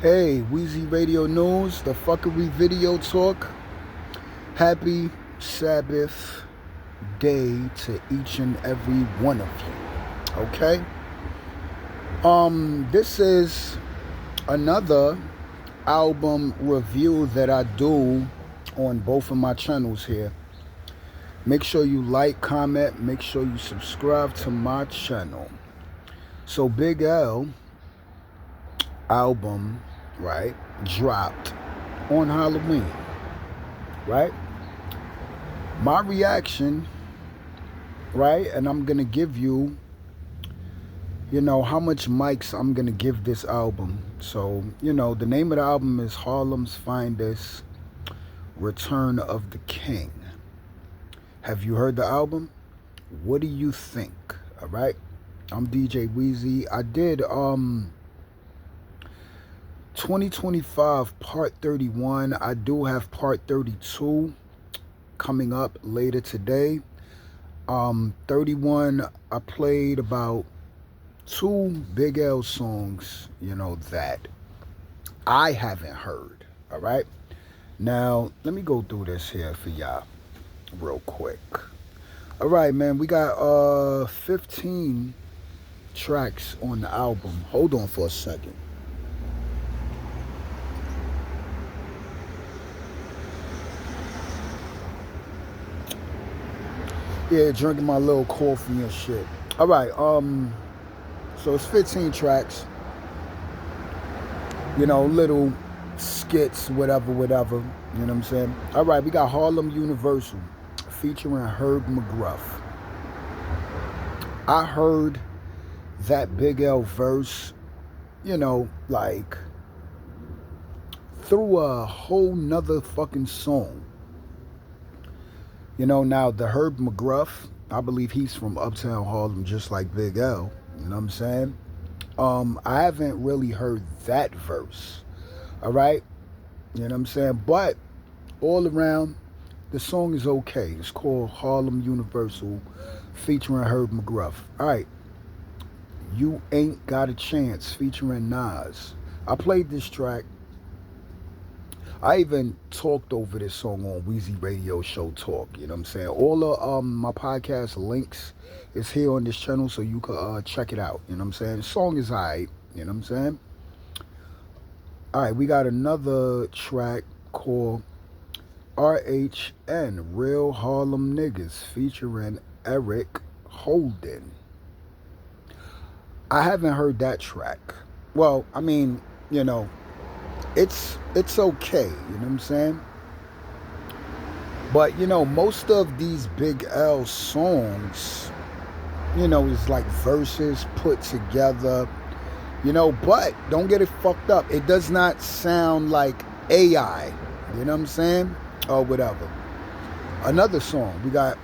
Hey, Wheezy Radio News, the fuckery video talk. Happy Sabbath day to each and every one of you. Okay? This is another album review that I do on both of my channels here. Make sure you like, comment, make sure you subscribe to my channel. So Big L album, right, dropped on Halloween, right? My reaction, right, and I'm gonna give you, how much mics I'm gonna give this album. So, the name of the album is Harlem's Finest, Return of the King. Have you heard the album? What do you think? All right, I'm DJ Wheezy. I did 2025 part 31. I do have part 32 coming up later today. 31, I played about 2 Big L songs, that I haven't heard. All right. Now, let me go through this here for y'all real quick. All right, man. We got 15 tracks on the album. Hold on for a second. Yeah, drinking my little coffee and shit. All right, so it's 15 tracks. Little skits, whatever. You know what I'm saying? All right, we got Harlem Universal featuring Herb McGruff. I heard that Big L verse, like through a whole nother fucking song. Now the Herb McGruff, I believe he's from Uptown Harlem, just like Big L. You know what I'm saying? I haven't really heard that verse. All right? You know what I'm saying? But all around, the song is okay. It's called Harlem Universal featuring Herb McGruff. All right. You Ain't Got a Chance featuring Nas. I played this track. I even talked over this song on Wheezy Radio Show Talk. You know what I'm saying? All of my podcast links is here on this channel, so you can check it out. You know what I'm saying? The song is alright. You know what I'm saying? Alright, we got another track called RHN, Real Harlem Niggas, featuring Eric Holden. I haven't heard that track. Well, I mean, it's okay, you know what I'm saying? But most of these Big L songs, is like verses put together, but don't get it fucked up. It does not sound like AI, you know what I'm saying? Or whatever. Another song we got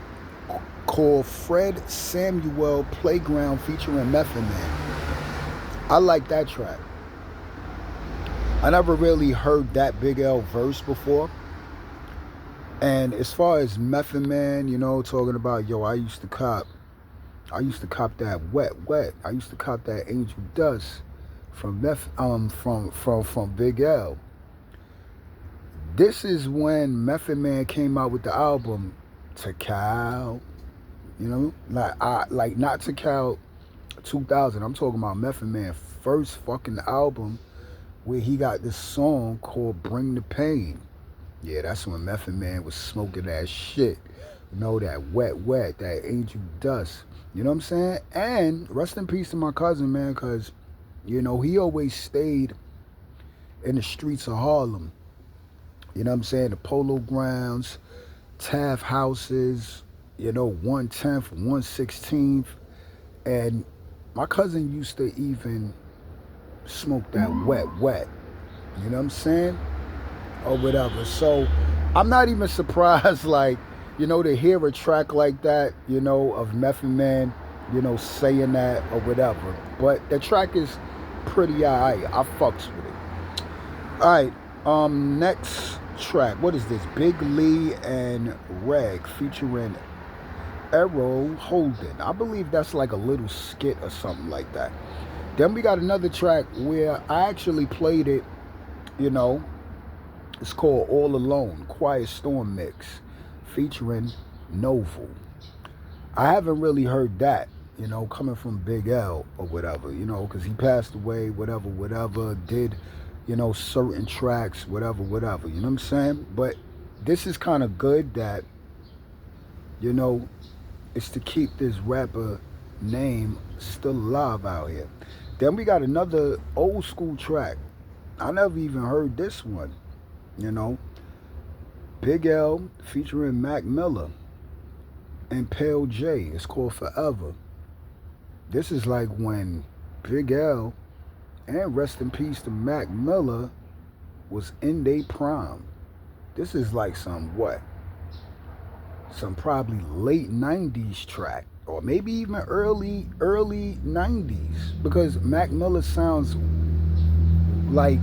called Fred Samuel Playground featuring Method Man. I like that track. I never really heard that Big L verse before. And as far as Method Man, talking about, I used to cop that wet. I used to cop that Angel Dust from from Big L. This is when Method Man came out with the album Tikal, like not Tikal 2000. I'm talking about Method Man first fucking album, where he got this song called Bring the Pain. Yeah, that's when Method Man was smoking that shit. That wet, that Angel Dust. You know what I'm saying? And rest in peace to my cousin, man, because, he always stayed in the streets of Harlem. You know what I'm saying? The Polo Grounds, Taft houses, 110th, 116th. And my cousin used to even smoke that wet. You know what I'm saying? Or whatever. So I'm not even surprised, like, to hear a track like that, of Method Man, saying that or whatever. But the track is pretty alright. I fucks with it. Alright, next track. What is this? Big Lee and Reg featuring Errol Holden. I believe that's like a little skit or something like that. Then we got another track where I actually played it You know, it's called All Alone, Quiet Storm Mix, featuring Novel. I haven't really heard that, coming from Big L or whatever, because he passed away, whatever, whatever, did, certain tracks, whatever, whatever, you know what I'm saying? But this is kind of good that, you know, it's to keep this rapper name still alive out here. Then we got another old school track. I never even heard this one, you know. Big L featuring Mac Miller and Pale J. It's called Forever. This is like when Big L and rest in peace to Mac Miller was in their prime. This is like some what? Some probably late 90s track or maybe even early 90s because Mac Miller sounds like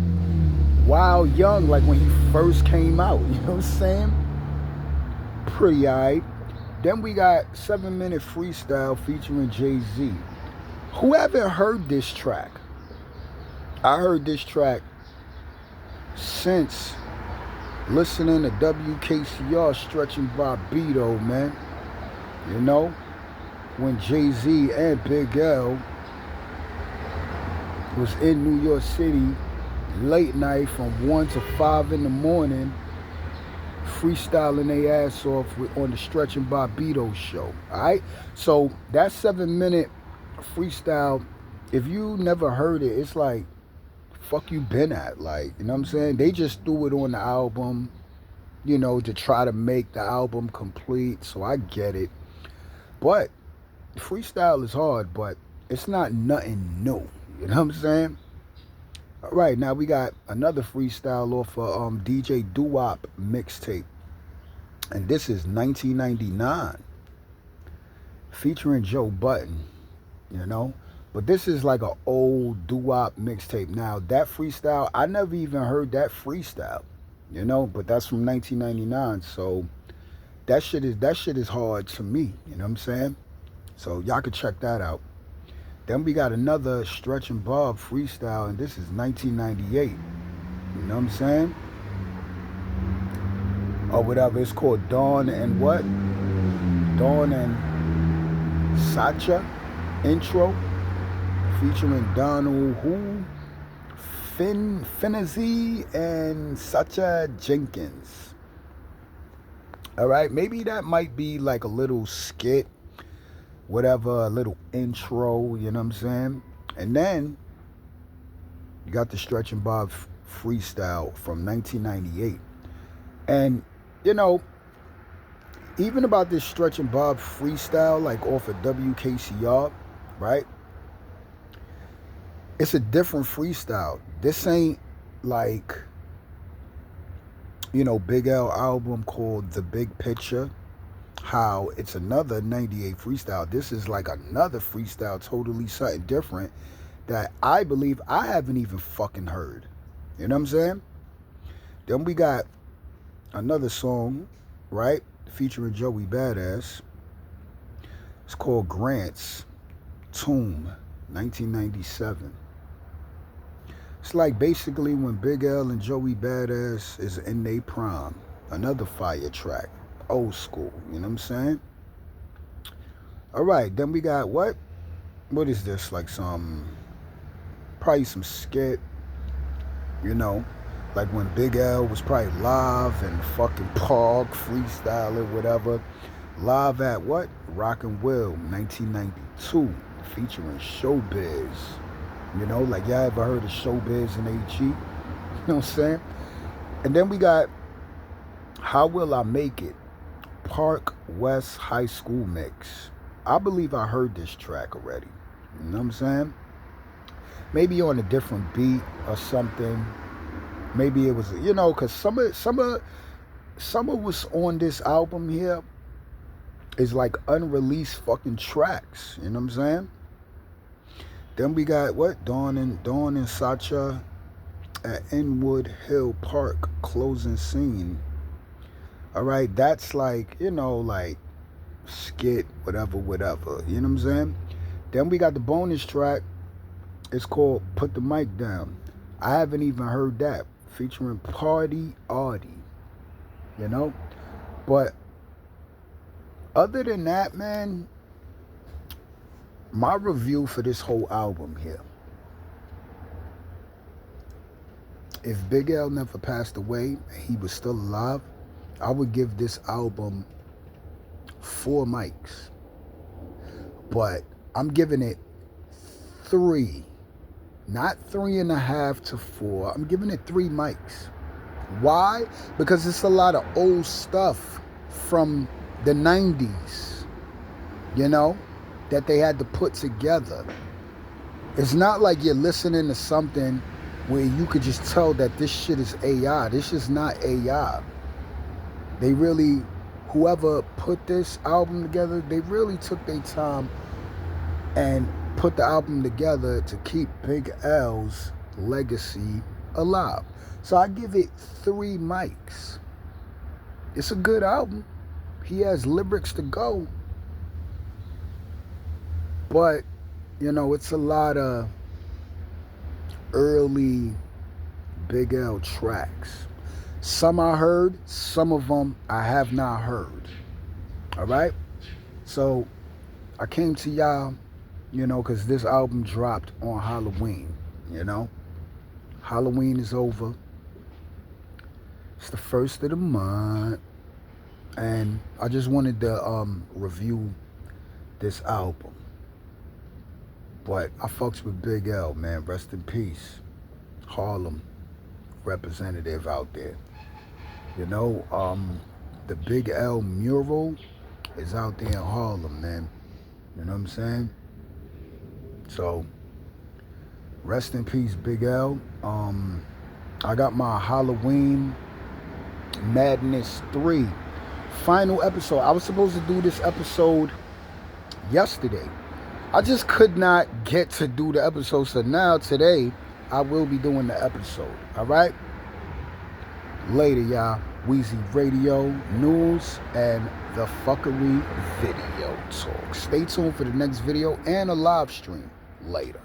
wild young like when he first came out, you know what I'm saying? Pretty alright. Then we got 7 Minute Freestyle featuring Jay-Z. Who haven't heard this track? I heard this track since listening to WKCR Stretching Bobito, man. You know, when Jay-Z and Big L was in New York City late night from 1 to 5 in the morning freestyling their ass off on the Stretching Bobito show. Alright? So that 7 minute freestyle, if you never heard it, it's like fuck you been at. Like, you know what I'm saying? They just threw it on the album, to try to make the album complete. So I get it. But freestyle is hard, but it's not nothing new. You know what I'm saying? All right, now we got another freestyle off of DJ Doo-Wop mixtape. And this is 1999 featuring Joe Budden, But this is like an old doo-wop mixtape. Now, that freestyle, I never even heard that freestyle, but that's from 1999. So that shit is hard to me, you know what I'm saying? So y'all can check that out. Then we got another Stretch and Bob freestyle, and this is 1998. You know what I'm saying? Or whatever. It's called Dawn and what? Dawn and Sacha intro, featuring Donald Who, Finazzi, and Sacha Jenkins. All right, maybe that might be like a little skit, whatever, a little intro, you know what I'm saying? And then you got the Stretch and Bob freestyle from 1998. And, even about this Stretch and Bob freestyle, like off of WKCR, right? It's a different freestyle. This ain't like, Big L album called The Big Picture. How it's another 98 freestyle. This is like another freestyle, totally something different that I believe I haven't even fucking heard. You know what I'm saying? Then we got another song, right? Featuring Joey Badass. It's called Grant's Tomb, 1997. It's like basically when Big L and Joey Badass is in their prime. Another fire track. Old school, you know what I'm saying? All right, then we got what? What is this? Like probably some skit, like when Big L was probably live and fucking Park freestyling, whatever. Live at what? Rock and Will, 1992, featuring Showbiz. Like y'all ever heard of Showbiz and AG? You know what I'm saying? And then we got How Will I Make It? Park West High School mix. I believe I heard this track already. You know what I'm saying? Maybe on a different beat or something. Maybe it was, because some of what's on this album here is like unreleased fucking tracks. You know what I'm saying? Then we got what? Dawn and Sacha at Inwood Hill Park closing scene. All right, that's like, like skit, whatever. You know what I'm saying? Then we got the bonus track. It's called Put the Mic Down. I haven't even heard that. featuring Party Artie, you know? But other than that, man, my review for this whole album here. If Big L never passed away and he was still alive, I would give this album 4 mics. But I'm giving it 3. Not 3.5 to 4. I'm giving it 3 mics. Why? Because it's a lot of old stuff from the 90s, you know, that they had to put together. It's not like you're listening to something where you could just tell that this shit is AI. This is not AI. They really, whoever put this album together, they really took their time and put the album together to keep Big L's legacy alive. So I give it 3 mics. It's a good album. He has lyrics to go. But, you know, it's a lot of early Big L tracks. Some I heard, some of them I have not heard. All right? So I came to y'all, you know, because this album dropped on Halloween, you know? Halloween is over. It's the first of the month. And I just wanted to review this album. But I fucks with Big L, man. Rest in peace. Harlem representative out there. You know, the Big L mural is out there in Harlem, man. You know what I'm saying? So, rest in peace, Big L. I got my Halloween Madness 3 final episode. I was supposed to do this episode yesterday. I just could not get to do the episode. So now, today, I will be doing the episode. All right? Later, y'all. Wheezy Radio News and the Fuckery Video Talk. Stay tuned for the next video and a live stream later.